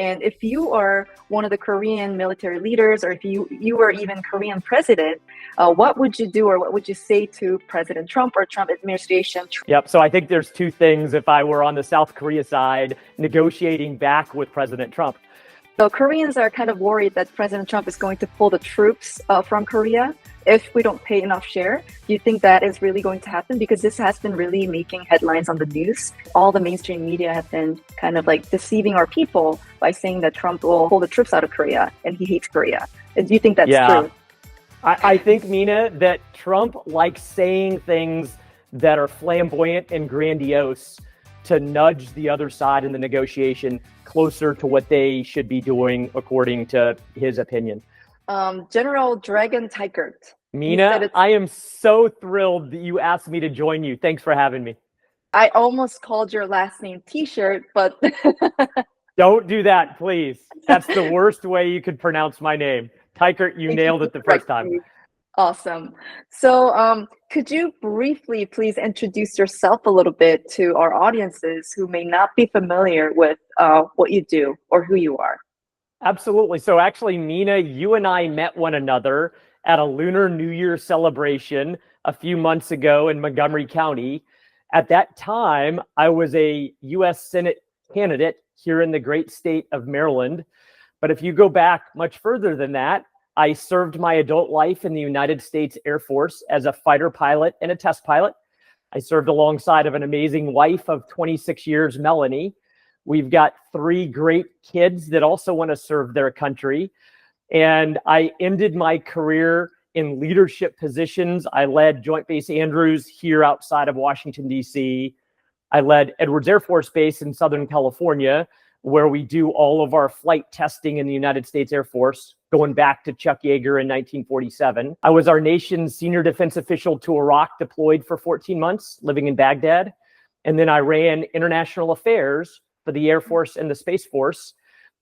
And if you are one of the Korean military leaders, or if you were even Korean president, what would you do, or what would you say to President Trump or Trump administration? Yep. So I think there's two things if I were on the South Korea side negotiating back with President Trump. So Koreans are kind of worried that President Trump is going to pull the troops from Korea if we don't pay enough share. Do you think that is really going to happen? Because this has been really making headlines on the news. All the mainstream media have been kind of like deceiving our people by saying that Trump will pull the troops out of Korea and he hates Korea. Do you think that's true? I think, Mina, that Trump likes saying things that are flamboyant and grandiose to nudge the other side in the negotiation closer to what they should be doing according to his opinion. General John Teichert. Mina, I am so thrilled that you asked me to join you. Thanks for having me. I almost called your last name T-shirt, but... Don't do that, please. That's the worst way you could pronounce my name. Teichert, you nailed it the first time. Awesome. So could you briefly please introduce yourself a little bit to our audiences who may not be familiar with what you do or who you are? Absolutely. So actually, Mina, you and I met one another at a Lunar New Year celebration a few months ago in Montgomery County. At that time, I was a U.S. Senate candidate here in the great state of Maryland. But if you go back much further than that, I served my adult life in the United States Air Force as a fighter pilot and a test pilot. I served alongside of an amazing wife of 26 years, Melanie. We've got 3 great kids that also want to serve their country. And I ended my career in leadership positions. I led Joint Base Andrews here outside of Washington, D.C. I led Edwards Air Force Base in Southern California, where we do all of our flight testing in the United States Air Force, going back to Chuck Yeager in 1947. I was our nation's senior defense official to Iraq, deployed for 14 months, living in Baghdad. And then I ran international affairs for the Air Force and the Space Force.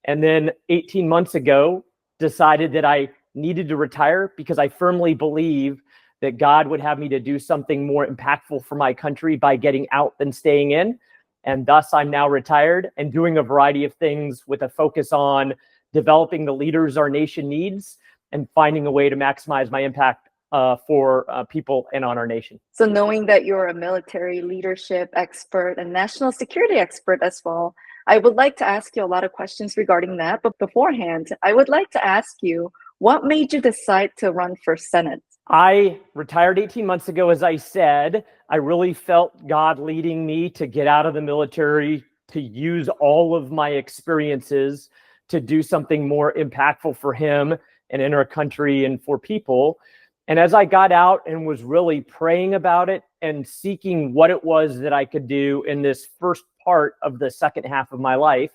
And then 18 months ago, decided that I needed to retire because I firmly believe that God would have me to do something more impactful for my country by getting out than staying in. And thus, I'm now retired and doing a variety of things with a focus on developing the leaders our nation needs and finding a way to maximize my impact for people and on our nation. So knowing that you're a military leadership expert and national security expert as well, I would like to ask you a lot of questions regarding that. But beforehand, I would like to ask you, what made you decide to run for Senate? I retired 18 months ago, as I said. I really felt God leading me to get out of the military, to use all of my experiences to do something more impactful for him and in our country and for people. And as I got out and was really praying about it and seeking what it was that I could do in this first part of the second half of my life,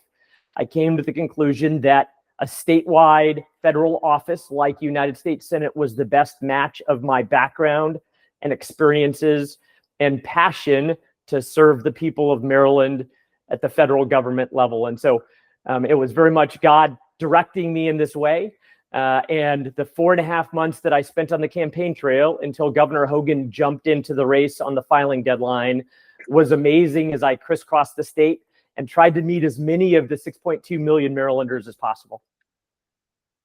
I came to the conclusion that a statewide federal office like United States Senate was the best match of my background and experiences and passion to serve the people of Maryland at the federal government level. And so it was very much God directing me in this way. And the 4.5 months that I spent on the campaign trail until Governor Hogan jumped into the race on the filing deadline was amazing as I crisscrossed the state and tried to meet as many of the 6.2 million Marylanders as possible.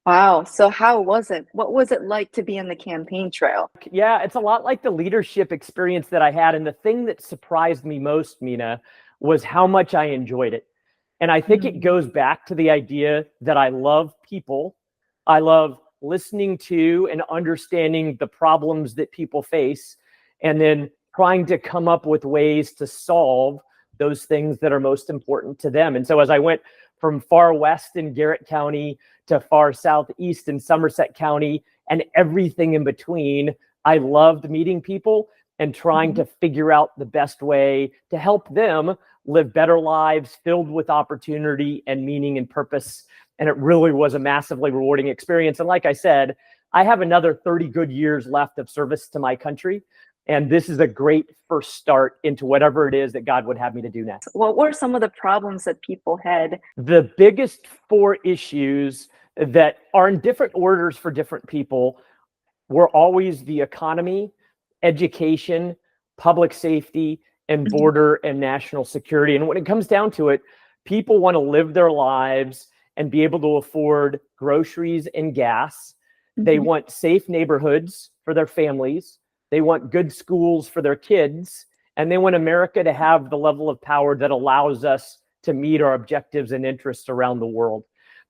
Wow. So how was it? What was it like to be on the campaign trail? Yeah, it's a lot like the leadership experience that I had. And the thing that surprised me most, Mina, was how much I enjoyed it. And I think it goes back to the idea that I love people. I love listening to and understanding the problems that people face, and then trying to come up with ways to solve those things that are most important to them. And so as I went from far west in Garrett County to far southeast in Somerset County and everything in between, I loved meeting people and trying to figure out the best way to help them live better lives filled with opportunity and meaning and purpose. And it really was a massively rewarding experience. And like I said, I have another 30 good years left of service to my country. And this is a great first start into whatever it is that God would have me to do next. What were some of the problems that people had? The biggest 4 issues that are in different orders for different people were always the economy, education, public safety, and border and national security. And when it comes down to it, people want to live their lives and be able to afford groceries and gas. They want safe neighborhoods for their families. They want good schools for their kids. And they want America to have the level of power that allows us to meet our objectives and interests around the world.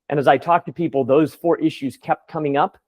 And as I talked to people, those four issues kept coming up,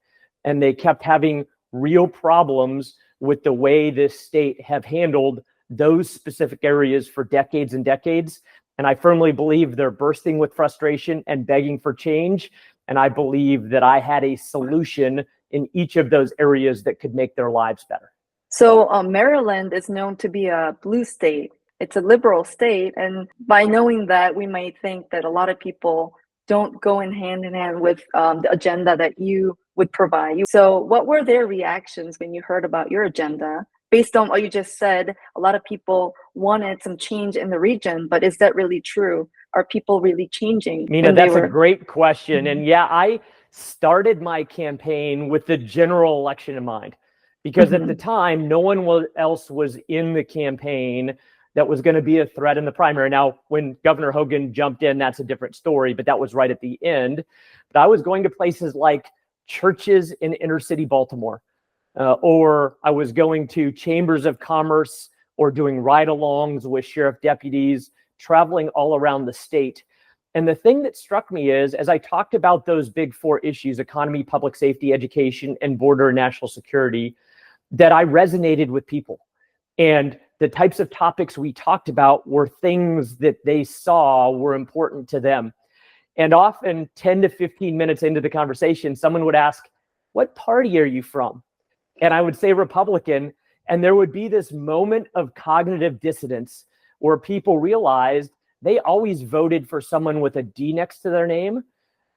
and they kept having real problems with the way this state have handled those specific areas for decades and decades. And I firmly believe they're bursting with frustration and begging for change. And I believe that I had a solution in each of those areas that could make their lives better. So Maryland is known to be a blue state. It's a liberal state. And by knowing that, we might think that a lot of people don't go in hand with the agenda that you would provide. So what were their reactions when you heard about your agenda? Based on what you just said, a lot of people wanted some change in the region, but is that really true? Are people really changing? Mina, that's a great question. And yeah, I started my campaign with the general election in mind, because at the time, no one else was in the campaign that was going to be a threat in the primary. Now, when Governor Hogan jumped in, that's a different story, but that was right at the end. But I was going to places like churches in inner city Baltimore, or I was going to chambers of commerce or doing ride-alongs with sheriff deputies, traveling all around the state. And the thing that struck me is, as I talked about those big four issues, economy, public safety, education, and border and national security, that I resonated with people. And the types of topics we talked about were things that they saw were important to them. And often 10 to 15 minutes into the conversation, someone would ask, "What party are you from?" And I would say Republican. And there would be this moment of cognitive dissonance where people realized they always voted for someone with a D next to their name.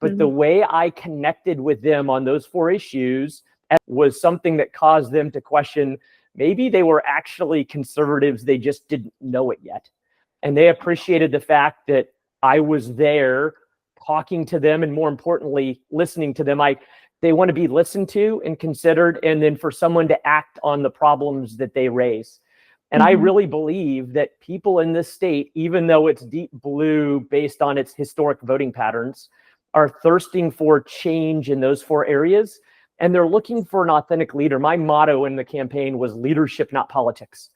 But the way I connected with them on those four issues was something that caused them to question, maybe they were actually conservatives, they just didn't know it yet. And they appreciated the fact that I was there talking to them, and more importantly, listening to them. They want to be listened to and considered, and then for someone to act on the problems that they raise. And I really believe that people in this state, even though it's deep blue based on its historic voting patterns, are thirsting for change in those four areas. And they're looking for an authentic leader. My motto in the campaign was leadership, not politics.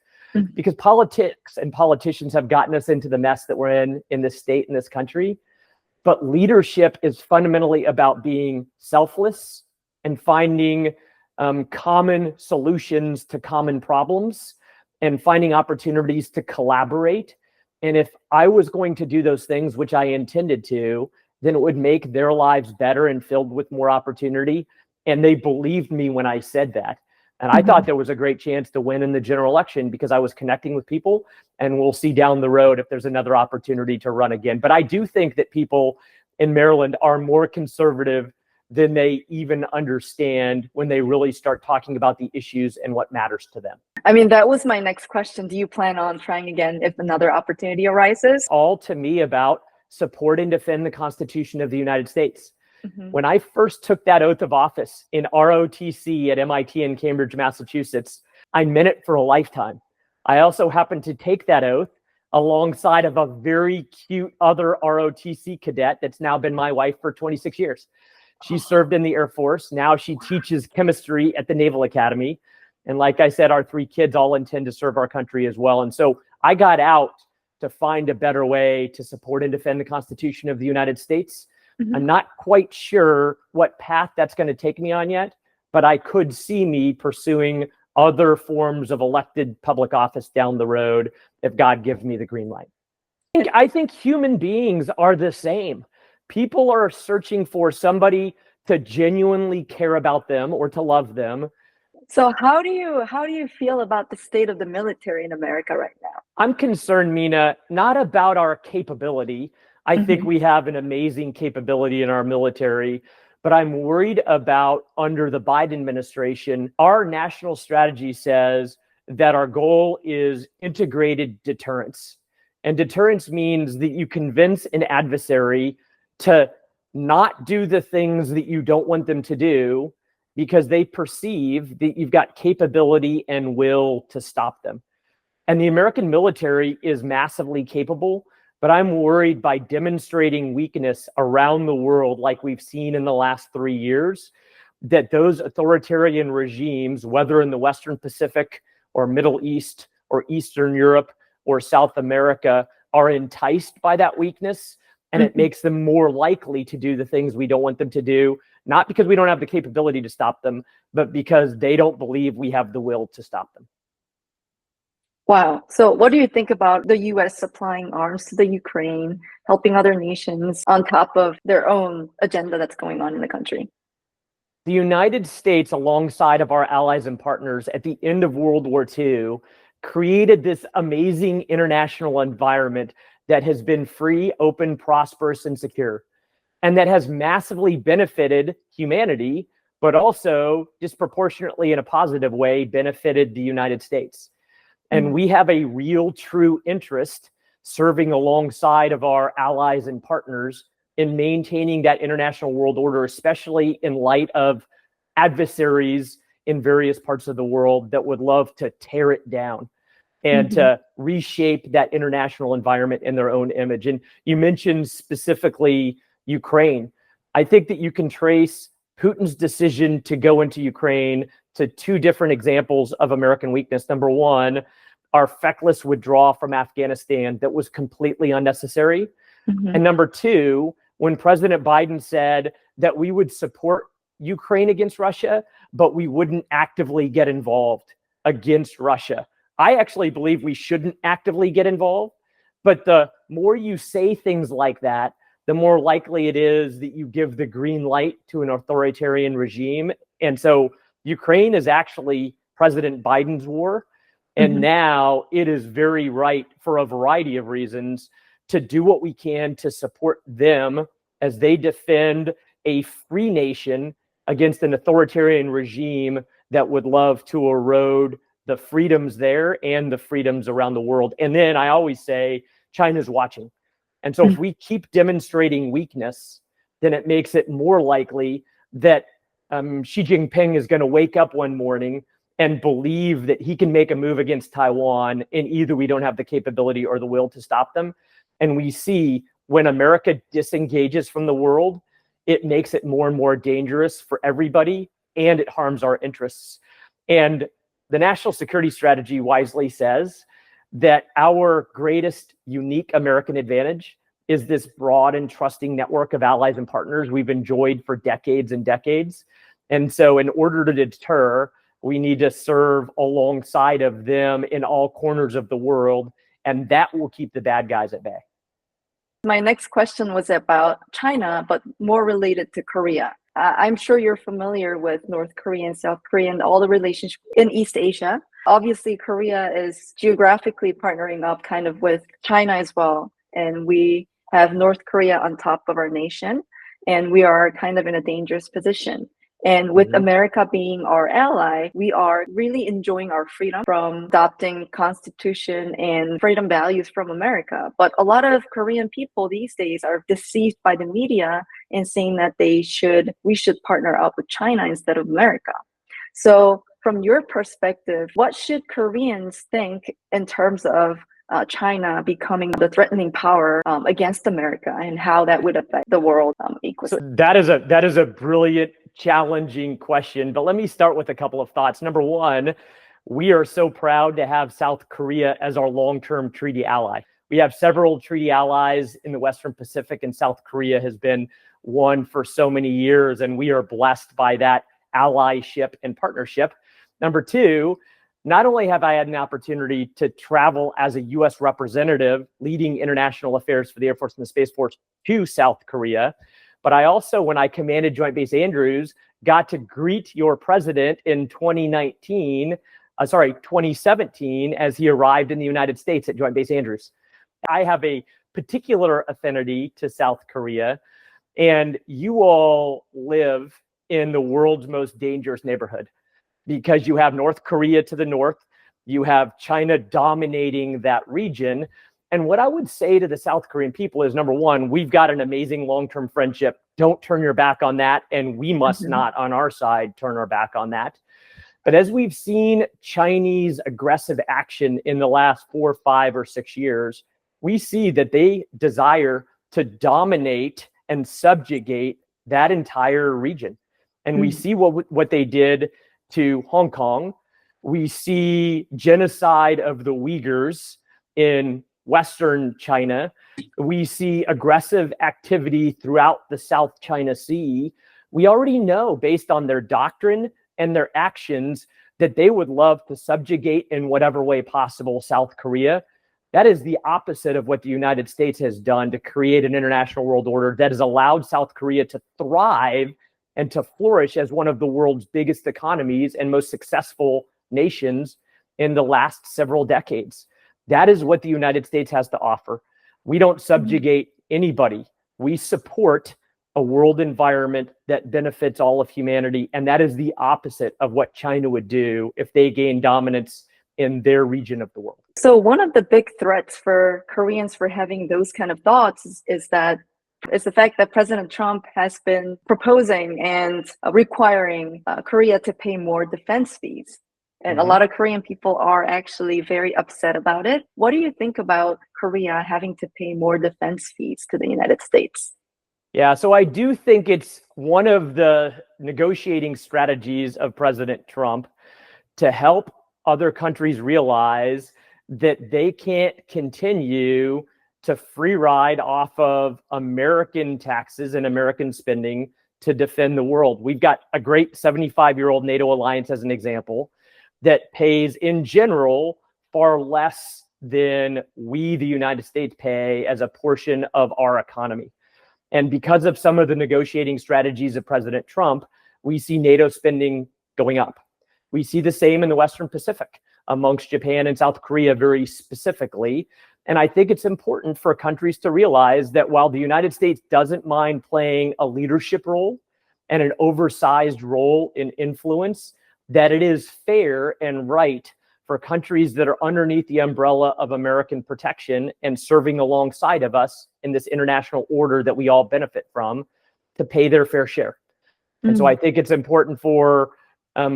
Because politics and politicians have gotten us into the mess that we're in this state, in this country. But leadership is fundamentally about being selfless and finding common solutions to common problems and finding opportunities to collaborate. And if I was going to do those things, which I intended to, then it would make their lives better and filled with more opportunity. And they believed me when I said that. And I thought there was a great chance to win in the general election because I was connecting with people, and we'll see down the road if there's another opportunity to run again. But I do think that people in Maryland are more conservative than they even understand when they really start talking about the issues and what matters to them. I mean, that was my next question. Do you plan on trying again if another opportunity arises? All to me about support and defend the Constitution of the United States. When I first took that oath of office in ROTC at MIT in Cambridge, Massachusetts, I meant it for a lifetime. I also happened to take that oath alongside of a very cute other ROTC cadet that's now been my wife for 26 years. She served in the Air Force. Now she teaches chemistry at the Naval Academy. And like I said, our three kids all intend to serve our country as well. And so I got out to find a better way to support and defend the Constitution of the United States. I'm not quite sure what path that's going to take me on yet, but I could see me pursuing other forms of elected public office down the road if God gives me the green light. I think human beings are the same. People are searching for somebody to genuinely care about them or to love them. So how do you feel about the state of the military in America right now? I'm concerned, Mina, not about our capability. I think we have an amazing capability in our military, but I'm worried about under the Biden administration, our national strategy says that our goal is integrated deterrence. And deterrence means that you convince an adversary to not do the things that you don't want them to do because they perceive that you've got capability and will to stop them. And the American military is massively capable. But I'm worried by demonstrating weakness around the world like we've seen in the last 3 years, that those authoritarian regimes, whether in the Western Pacific or Middle East or Eastern Europe or South America, are enticed by that weakness, and it makes them more likely to do the things we don't want them to do, not because we don't have the capability to stop them, but because they don't believe we have the will to stop them. Wow. So what do you think about the US supplying arms to the Ukraine, helping other nations on top of their own agenda that's going on in the country? The United States, alongside of our allies and partners at the end of World War II, created this amazing international environment that has been free, open, prosperous, and secure, and that has massively benefited humanity, but also disproportionately in a positive way benefited the United States. And we have a real, true interest serving alongside of our allies and partners in maintaining that international world order, especially in light of adversaries in various parts of the world that would love to tear it down and to reshape that international environment in their own image. And you mentioned specifically Ukraine. I think that you can trace Putin's decision to go into Ukraine to two different examples of American weakness. Number one, our feckless withdrawal from Afghanistan that was completely unnecessary. And number two, when President Biden said that we would support Ukraine against Russia, but we wouldn't actively get involved against Russia. I actually believe we shouldn't actively get involved, but the more you say things like that, the more likely it is that you give the green light to an authoritarian regime. And so Ukraine is actually President Biden's war. And now it is very right, for a variety of reasons, to do what we can to support them as they defend a free nation against an authoritarian regime that would love to erode the freedoms there and the freedoms around the world. And then I always say, China's watching. And so if we keep demonstrating weakness, then it makes it more likely that Xi Jinping is going to wake up one morning and believe that he can make a move against Taiwan, and either we don't have the capability or the will to stop them. And we see when America disengages from the world, it makes it more and more dangerous for everybody, and it harms our interests. And the national security strategy wisely says that our greatest unique American advantage is this broad and trusting network of allies and partners we've enjoyed for decades and decades. And so in order to deter, we need to serve alongside of them in all corners of the world, and that will keep the bad guys at bay. My next question was about China, but more related to Korea. I'm sure you're familiar with North Korea and South Korea and all the relationships in East Asia. Obviously, Korea is geographically partnering up kind of with China as well. And we have North Korea on top of our nation, and we are kind of in a dangerous position. And with America being our ally, we are really enjoying our freedom from adopting constitution and freedom values from America. But a lot of Korean people these days are deceived by the media in saying that we should partner up with China instead of America. So from your perspective, what should Koreans think in terms of China becoming the threatening power against America, and how that would affect the world equally? So that is a brilliant, challenging question, but let me start with a couple of thoughts. Number one, we are so proud to have South Korea as our long-term treaty ally. We have several treaty allies in the Western Pacific, and South Korea has been one for so many years, and we are blessed by that allyship and partnership. Number two, not only have I had an opportunity to travel as a U.S. representative leading international affairs for the Air Force and the Space Force to South Korea, but I also, when I commanded Joint Base Andrews, got to greet your president in 2017, as he arrived in the United States at Joint Base Andrews. I have a particular affinity to South Korea, and you all live in the world's most dangerous neighborhood, because you have North Korea to the north, you have China dominating that region. And what I would say to the South Korean people is, number one, we've got an amazing long-term friendship. Don't turn your back on that. And we must not, on our side, turn our back on that. But as we've seen Chinese aggressive action in the last 4, 5, or 6 years, we see that they desire to dominate and subjugate that entire region. And we see what they did to Hong Kong. We see genocide of the Uyghurs in Western China. We see aggressive activity throughout the South China Sea. We already know, based on their doctrine and their actions, that they would love to subjugate in whatever way possible South Korea. That is the opposite of what the United States has done to create an international world order that has allowed South Korea to thrive and to flourish as one of the world's biggest economies and most successful nations in the last several decades. That is what the United States has to offer. We don't subjugate anybody. We support a world environment that benefits all of humanity. And that is the opposite of what China would do if they gain dominance in their region of the world. So one of the big threats for Koreans for having those kind of thoughts is the fact that President Trump has been proposing and requiring Korea to pay more defense fees. And a lot of Korean people are actually very upset about it. What do you think about Korea having to pay more defense fees to the United States? Yeah, so I do think it's one of the negotiating strategies of President Trump to help other countries realize that they can't continue to free ride off of American taxes and American spending to defend the world. We've got a great 75-year-old NATO alliance as an example that pays in general far less than we, the United States, pay as a portion of our economy. And because of some of the negotiating strategies of President Trump, we see NATO spending going up. We see the same in the Western Pacific amongst Japan and South Korea very specifically. And I think it's important for countries to realize that while the United States doesn't mind playing a leadership role and an oversized role in influence, that it is fair and right for countries that are underneath the umbrella of American protection and serving alongside of us in this international order that we all benefit from to pay their fair share. And so I think it's important for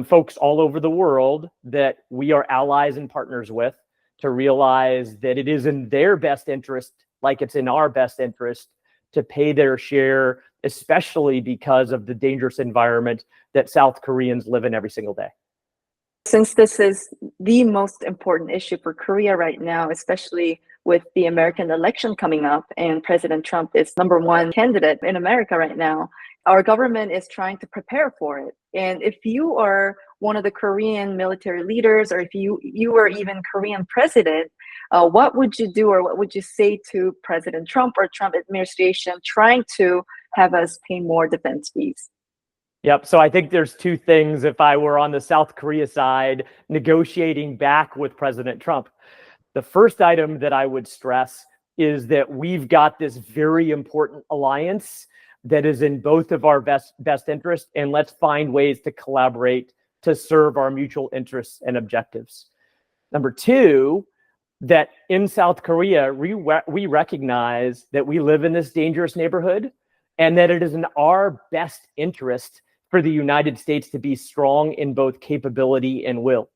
folks all over the world that we are allies and partners with to realize that it is in their best interest, like it's in our best interest, to pay their share, especially because of the dangerous environment that South Koreans live in every single day. Since this is the most important issue for Korea right now, especially with the American election coming up and President Trump is number one candidate in America right now, our government is trying to prepare for it. And if you are one of the Korean military leaders, or if you were even Korean president, what would you do or what would you say to President Trump or Trump administration trying to have us pay more defense fees? Yep. So I think there's two things if I were on the South Korea side negotiating back with President Trump. The first item that I would stress is that we've got this very important alliance that is in both of our best interest, and let's find ways to collaborate to serve our mutual interests and objectives. Number two, that in South Korea, we recognize that we live in this dangerous neighborhood and that it is in our best interest for the United States to be strong in both capability and will.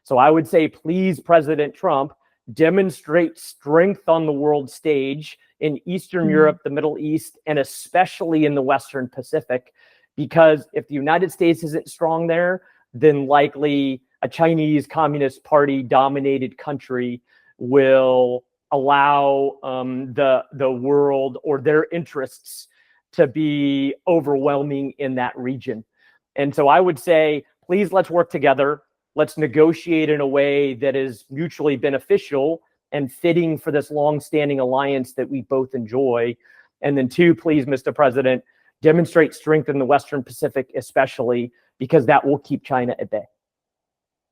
So I would say, please, President Trump, demonstrate strength on the world stage in Eastern Europe, the Middle East, and especially in the Western Pacific, because if the United States isn't strong there, then likely a Chinese Communist Party dominated country will allow the world or their interests to be overwhelming in that region. And so I would say, please, let's work together. Let's negotiate in a way that is mutually beneficial and fitting for this long-standing alliance that we both enjoy. And then two, please, Mr. President, demonstrate strength in the Western Pacific, especially because that will keep China at bay.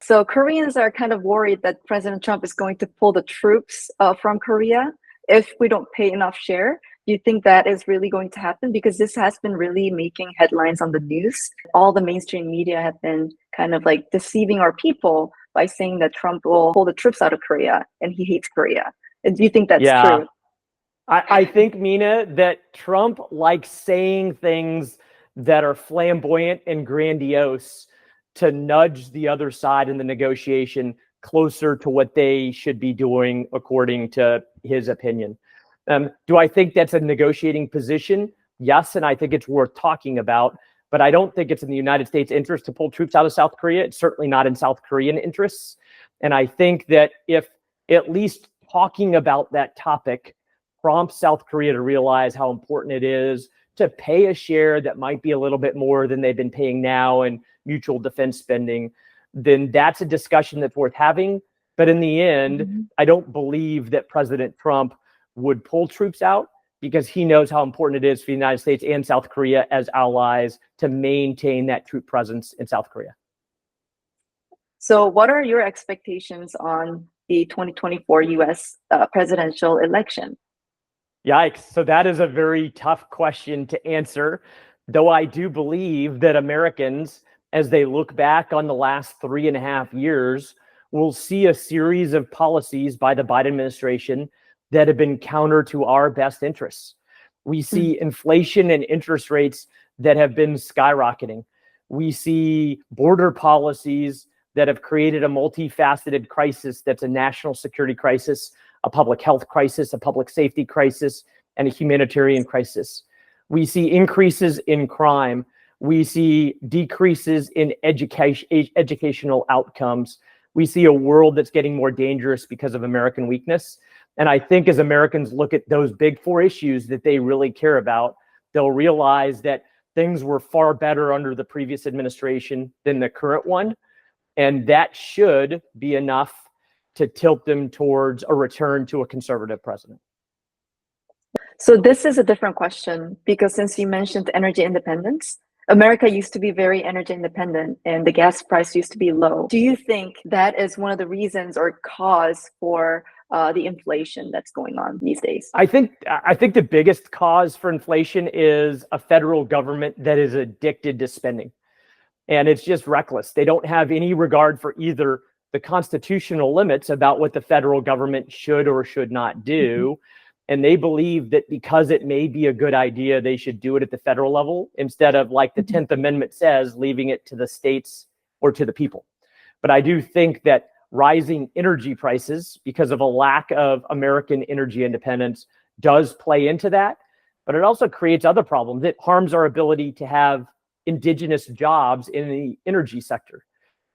So Koreans are kind of worried that President Trump is going to pull the troops from Korea if we don't pay enough share. Do you think that is really going to happen? Because this has been really making headlines on the news. All the mainstream media have been kind of like deceiving our people by saying that Trump will pull the troops out of Korea and he hates Korea. And do you think that's true? I think, Mina, that Trump likes saying things that are flamboyant and grandiose to nudge the other side in the negotiation closer to what they should be doing according to his opinion. Do I think that's a negotiating position? Yes, and I think it's worth talking about, but I don't think it's in the United States' interest to pull troops out of South Korea. It's certainly not in South Korean interests. And I think that if at least talking about that topic prompts South Korea to realize how important it is to pay a share that might be a little bit more than they've been paying now in mutual defense spending, then that's a discussion that's worth having. But in the end, I don't believe that President Trump would pull troops out because he knows how important it is for the United States and South Korea as allies to maintain that troop presence in South Korea. So what are your expectations on the 2024 US presidential election? Yikes. So that is a very tough question to answer, though I do believe that Americans, as they look back on the last 3.5 years, will see a series of policies by the Biden administration that have been counter to our best interests. We see inflation and interest rates that have been skyrocketing. We see border policies that have created a multifaceted crisis that's a national security crisis, a public health crisis, a public safety crisis, and a humanitarian crisis. We see increases in crime. We see decreases in educational outcomes. We see a world that's getting more dangerous because of American weakness. And I think as Americans look at those big four issues that they really care about, they'll realize that things were far better under the previous administration than the current one. And that should be enough to tilt them towards a return to a conservative president. So this is a different question because since you mentioned energy independence, America used to be very energy independent and the gas price used to be low. Do you think that is one of the reasons or cause for the inflation that's going on these days? I think the biggest cause for inflation is a federal government that is addicted to spending. And it's just reckless. They don't have any regard for either the constitutional limits about what the federal government should or should not do. And they believe that because it may be a good idea, they should do it at the federal level instead of, like the 10th Amendment says, leaving it to the states or to the people. But I do think that rising energy prices because of a lack of American energy independence does play into that. But it also creates other problems. It harms our ability to have indigenous jobs in the energy sector.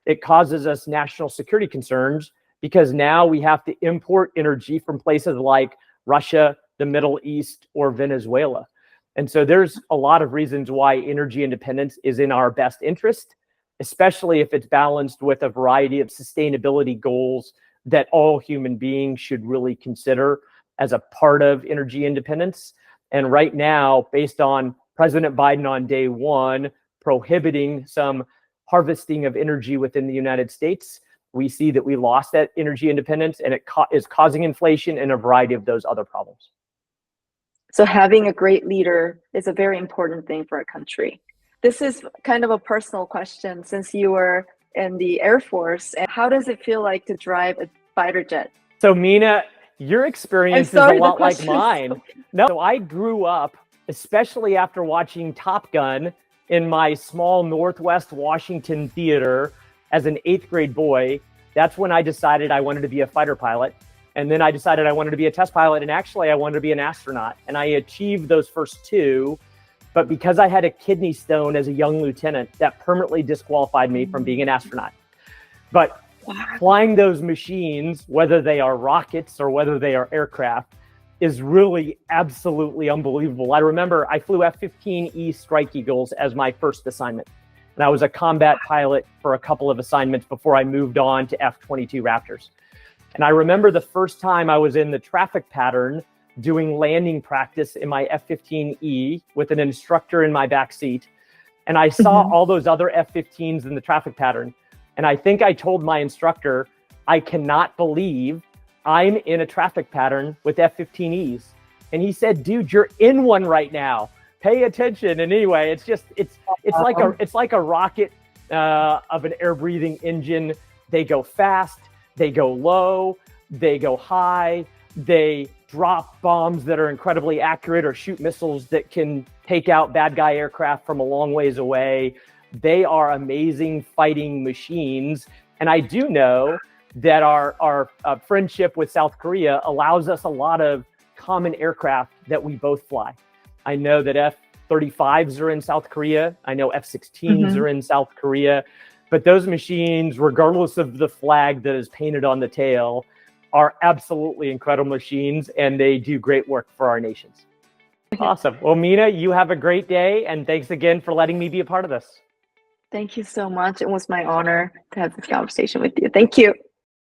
It causes us national security concerns because now we have to import energy from places like Russia, the Middle East, or Venezuela. And so there's a lot of reasons why energy independence is in our best interest, especially if it's balanced with a variety of sustainability goals that all human beings should really consider as a part of energy independence. And right now, based on President Biden on day one prohibiting some harvesting of energy within the United States, we see that we lost that energy independence and it is causing inflation and a variety of those other problems. So having a great leader is a very important thing for a country. This is kind of a personal question since you were in the Air Force. And how does it feel like to drive a fighter jet? So Mina, your experience is a lot like mine. No, so I grew up, especially after watching Top Gun in my small Northwest Washington theater as an 8th grade boy. That's when I decided I wanted to be a fighter pilot. And then I decided I wanted to be a test pilot. And actually, I wanted to be an astronaut. And I achieved those first two. But because I had a kidney stone as a young lieutenant, that permanently disqualified me from being an astronaut. But flying those machines, whether they are rockets or whether they are aircraft, is really absolutely unbelievable. I remember I flew F-15E Strike Eagles as my first assignment. And I was a combat pilot for a couple of assignments before I moved on to F-22 Raptors. And I remember the first time I was in the traffic pattern doing landing practice in my F-15E with an instructor in my back seat. And I saw all those other F-15s in the traffic pattern. And I think I told my instructor, I cannot believe I'm in a traffic pattern with F-15Es. And he said, dude, you're in one right now. Pay attention. And anyway, it's like a rocket of an air breathing engine. They go fast, they go low, they go high, they drop bombs that are incredibly accurate or shoot missiles that can take out bad guy aircraft from a long ways away. They are amazing fighting machines. And I do know that our friendship with South Korea allows us a lot of common aircraft that we both fly. I know that F-35s are in South Korea. I know F-16s are in South Korea. But those machines, regardless of the flag that is painted on the tail, are absolutely incredible machines, and they do great work for our nations. Awesome. Well, Mina, you have a great day, and thanks again for letting me be a part of this. Thank you so much. It was my honor to have this conversation with you. Thank you.